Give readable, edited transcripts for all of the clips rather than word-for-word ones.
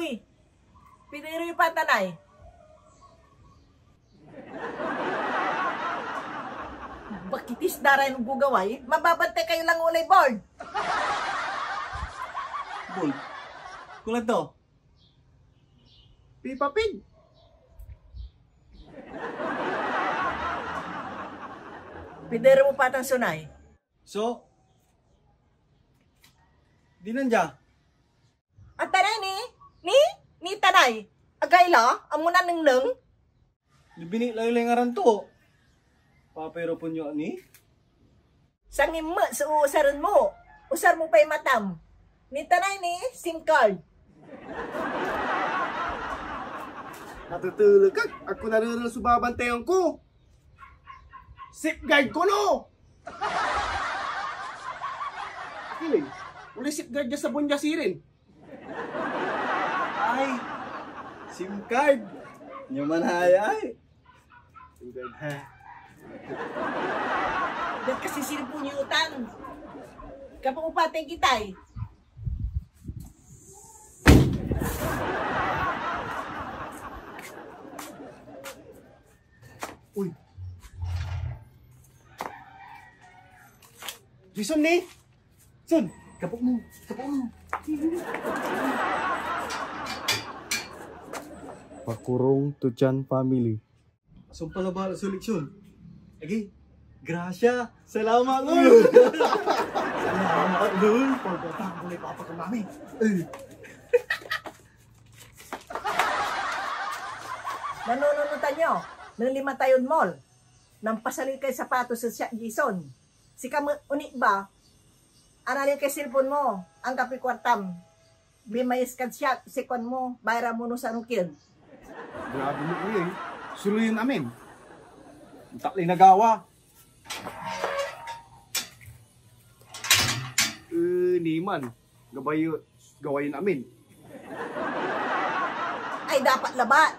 Uy, piniro yung patanay. Bakitis daray ng gugaway, mababantay kayo lang ulay board. Boy, kulat to. Pipa Pig. Piniro mo patang sunay. So, di nandya. Ang tanay ni tanay. Agayla, amuna nang. Bibini layo-layo nga rin to. Papero po nyo ni. Sangin mo, sa uusaran mo. Usar mo pa yung matam. Ni tanay ni, SIM card. Natutulog ka. Ako narurul sa babantayan ko. Sip guide ko no. Kiling. Uli sip guide sa bunja sirin. Ay, SIM card. Nyaman ay. Sip guide ha. Dahil kasi sinipunyutan. Kapag kitay. Uy. Jason ni. Son, kapok mo. Kapok mo. Pakurong Tujan family. Sumpah na ba sa leksyon? Lagi, grasya. Salamat lul. Salamat lul. Pagkatang ko na ipapakam namin. Nanununutan nyo ng 5 tayon mall. Nang pasalil kay sapatos sa Jason. Si kamu unik ba? Analin kay cellphone mo. Ang kapikwartam. Bimayis ka siya. Sikon mo. Bayra mo no sa nukin. Grabe mo kuya eh. Suluyin namin. Takli nagawa. Niman. Gawayin namin. Ay dapat labat.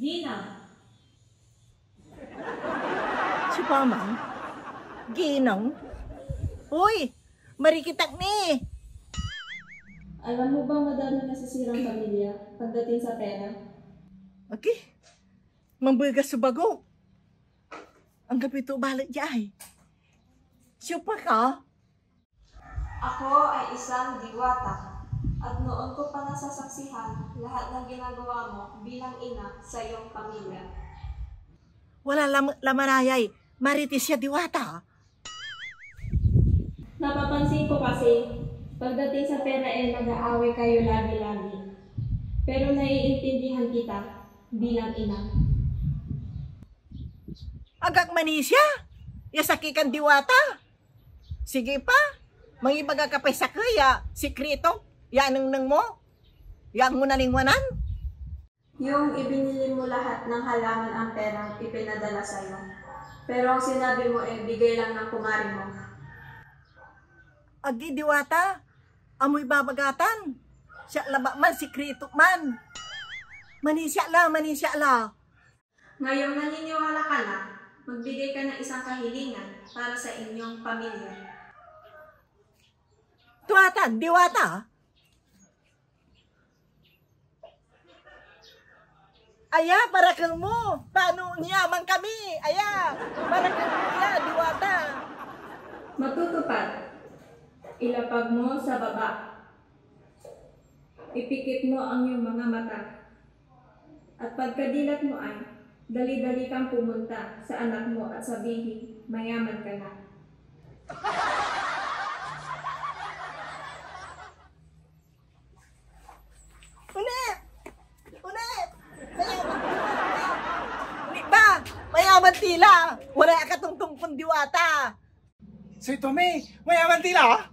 Gina. Si Paman? Ginang? Uy! Marikitak ni! Alam mo ba madami nasisirang pamilya pagdating sa pera? Okay. Mambugas sa bago. Ang gapito balik jay. Siya pa ka? Ako ay isang diwata at noon ko pa nasasaksihan lahat ng ginagawa mo bilang ina sa iyong pamilya. Wala lamanayay. Maritis siya diwata. Napapansin ko kasi, pagdating sa pera ay nag-aaway kayo lagi-lagi. Pero naiintindihan kita bilang ina. Agak manisya. Yasakikan diwata. Sige pa. Mangibaga ka pa sa kaya. Sikreto. Yanang nang mo. Yang mo nalingwanan. Yung ibinili mo lahat ng halaman ang perang ipinadala sa'yo. Pero ang sinabi mo ay bigay lang ng kumari mo. Agi diwata. Amoy babagatan. Siya laba man. Sikreto man. Manisya la. Ngayong naniniwala ka na, magbigay ka ng isang kahilingan para sa inyong pamilya. Tuwata, diwata. Aya, para kang mo. Paano niyaman kami? Aya, para kang mo ya, diwata. Matutupad. Ilapag mo sa baba. Ipikit mo ang iyong mga mata. At pagkadilat mo ay, dali-dali kang pumunta sa anak mo at sabihin, mayaman ka na. Unit! Unit ba? Mayaman tila. Wala ka tungtong pang diwata. Si Tommy, mayaman tila.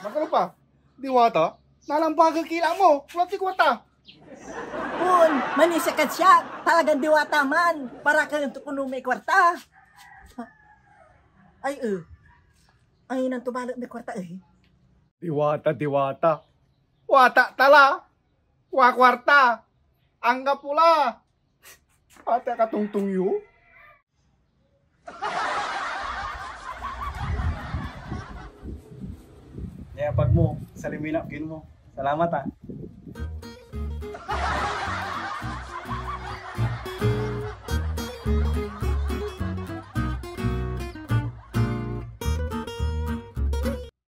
Bakalo pa? Diwata? Nalampagan kila mo. Wala ti kwata. Un, manisakat siya. Talagang diwata man. Para ka yung tukuno may kwarta. Ay, ay nang tubalak may kwarta eh. Diwata, diwata. Wata tala. Wakwarta. Angga pula. Ate katungtung yu. Ya pag mo, saliminap gin mo. Salamat ah.